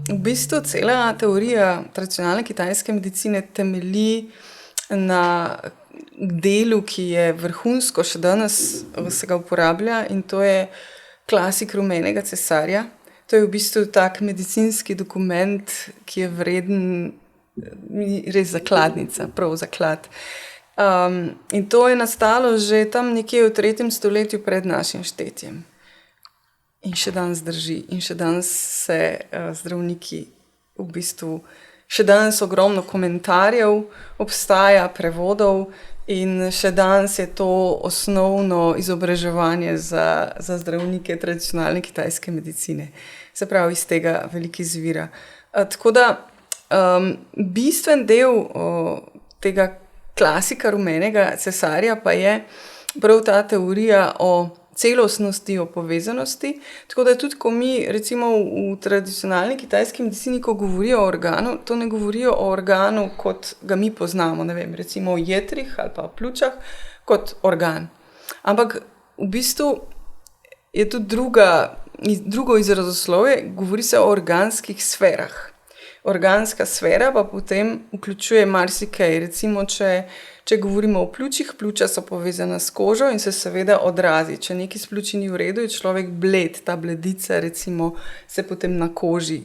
v bistvu cela teorija tradicionalne kitajske medicine temelji na delu, ki je vrhunsko, še danes se ga uporablja, in to je klasik rumenega cesarja. To je v bistvu tak medicinski dokument, ki je vreden res zakladnica, prav zaklad. In to je nastalo že tam nekje v 3. stoletju pred našim štetjem. In še danes drži. In še danes se zdravniki v bistvu, še danes ogromno komentarjev obstaja, prevodov, in še danes je to osnovno izobraževanje za zdravnike tradicionalne kitajske medicine. Se pravi, iz tega veliko izvira. Tako da bistven del tega klasika rumenega cesarja pa je prav ta teorija o celostnosti, o povezanosti. Tako da tudi, ko mi recimo v tradicionalni kitajski medicini, ko govorijo o organu, to ne govorijo o organu, kot ga mi poznamo, ne vem, recimo o jetrih ali pa o pljučah, kot organ. Ampak v bistvu je tudi drugo izrazoslovje, govori se o organskih sferah. Organska sfera pa potem vključuje marsikaj. Recimo, če govorimo o pljučih, pljuča so povezana s kožo in se seveda odrazi. Če nekaj s pljuči ni v redu, je človek bled, ta bledica recimo se potem na koži